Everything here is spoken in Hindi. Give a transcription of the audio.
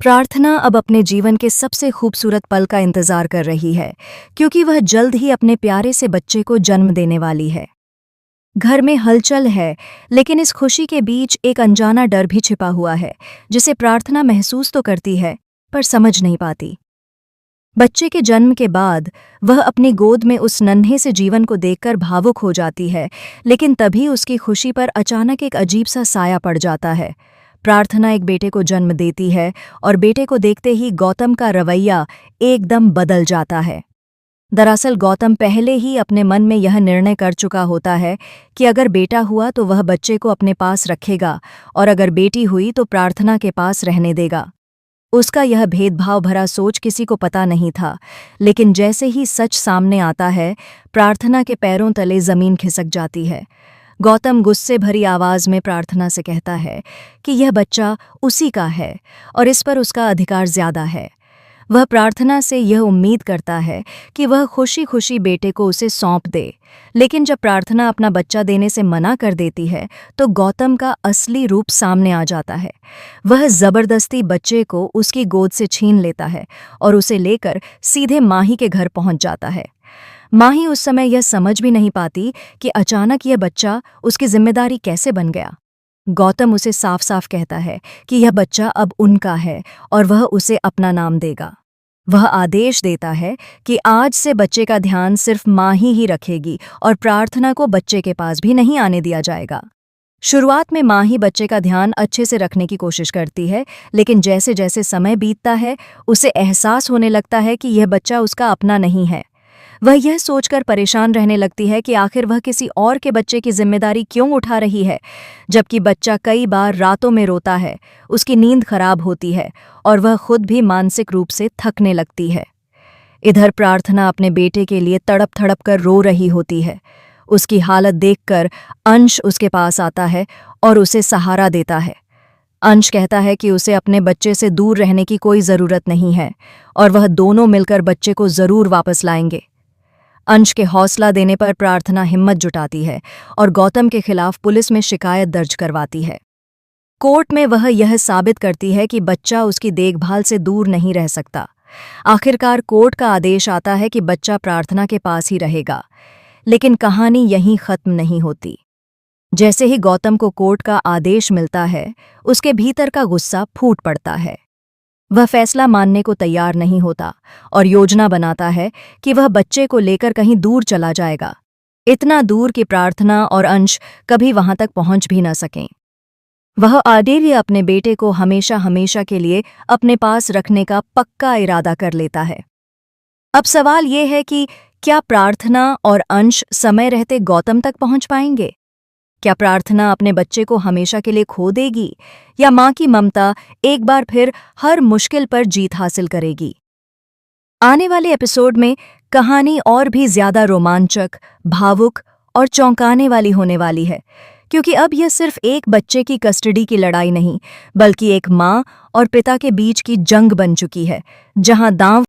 प्रार्थना अब अपने जीवन के सबसे खूबसूरत पल का इंतजार कर रही है, क्योंकि वह जल्द ही अपने प्यारे से बच्चे को जन्म देने वाली है। घर में हलचल है, लेकिन इस खुशी के बीच एक अनजाना डर भी छिपा हुआ है, जिसे प्रार्थना महसूस तो करती है, पर समझ नहीं पाती। बच्चे के जन्म के बाद वह अपनी गोद में उस नन्हे से जीवन को देखकर भावुक हो जाती है, लेकिन तभी उसकी खुशी पर अचानक एक अजीब सा साया पड़ जाता है। प्रार्थना एक बेटे को जन्म देती है और बेटे को देखते ही गौतम का रवैया एकदम बदल जाता है। दरअसल गौतम पहले ही अपने मन में यह निर्णय कर चुका होता है कि अगर बेटा हुआ तो वह बच्चे को अपने पास रखेगा और अगर बेटी हुई तो प्रार्थना के पास रहने देगा। उसका यह भेदभाव भरा सोच किसी को पता नहीं था, लेकिन जैसे ही सच सामने आता है, प्रार्थना के पैरों तले जमीन खिसक जाती है। गौतम गुस्से भरी आवाज में प्रार्थना से कहता है कि यह बच्चा उसी का है और इस पर उसका अधिकार ज्यादा है। वह प्रार्थना से यह उम्मीद करता है कि वह खुशी खुशी बेटे को उसे सौंप दे, लेकिन जब प्रार्थना अपना बच्चा देने से मना कर देती है तो गौतम का असली रूप सामने आ जाता है। वह जबरदस्ती बच्चे को उसकी गोद से छीन लेता है और उसे लेकर सीधे माही के घर पहुंच जाता है। माही उस समय यह समझ भी नहीं पाती कि अचानक यह बच्चा उसकी जिम्मेदारी कैसे बन गया। गौतम उसे साफ साफ कहता है कि यह बच्चा अब उनका है और वह उसे अपना नाम देगा। वह आदेश देता है कि आज से बच्चे का ध्यान सिर्फ माही ही रखेगी और प्रार्थना को बच्चे के पास भी नहीं आने दिया जाएगा। शुरुआत में माही बच्चे का ध्यान अच्छे से रखने की कोशिश करती है, लेकिन जैसे जैसे समय बीतता है उसे एहसास होने लगता है कि यह बच्चा उसका अपना नहीं है। वह यह सोचकर परेशान रहने लगती है कि आखिर वह किसी और के बच्चे की जिम्मेदारी क्यों उठा रही है, जबकि बच्चा कई बार रातों में रोता है, उसकी नींद खराब होती है और वह खुद भी मानसिक रूप से थकने लगती है। इधर प्रार्थना अपने बेटे के लिए तड़प तड़प कर रो रही होती है। उसकी हालत देखकर अंश उसके पास आता है और उसे सहारा देता है। अंश कहता है कि उसे अपने बच्चे से दूर रहने की कोई ज़रूरत नहीं है और वह दोनों मिलकर बच्चे को ज़रूर वापस लाएंगे। अंश के हौसला देने पर प्रार्थना हिम्मत जुटाती है और गौतम के खिलाफ पुलिस में शिकायत दर्ज करवाती है। कोर्ट में वह यह साबित करती है कि बच्चा उसकी देखभाल से दूर नहीं रह सकता। आखिरकार कोर्ट का आदेश आता है कि बच्चा प्रार्थना के पास ही रहेगा, लेकिन कहानी यहीं खत्म नहीं होती। जैसे ही गौतम को कोर्ट का आदेश मिलता है, उसके भीतर का गुस्सा फूट पड़ता है। वह फैसला मानने को तैयार नहीं होता और योजना बनाता है कि वह बच्चे को लेकर कहीं दूर चला जाएगा, इतना दूर कि प्रार्थना और अंश कभी वहां तक पहुंच भी न सकें। वह आदेर्य अपने बेटे को हमेशा हमेशा के लिए अपने पास रखने का पक्का इरादा कर लेता है। अब सवाल ये है कि क्या प्रार्थना और अंश समय रहते गौतम तक पहुंच पाएंगे? क्या प्रार्थना अपने बच्चे को हमेशा के लिए खो देगी या मां की ममता एक बार फिर हर मुश्किल पर जीत हासिल करेगी? आने वाले एपिसोड में कहानी और भी ज्यादा रोमांचक, भावुक और चौंकाने वाली होने वाली है, क्योंकि अब यह सिर्फ एक बच्चे की कस्टडी की लड़ाई नहीं, बल्कि एक मां और पिता के बीच की जंग बन चुकी है, जहां दांव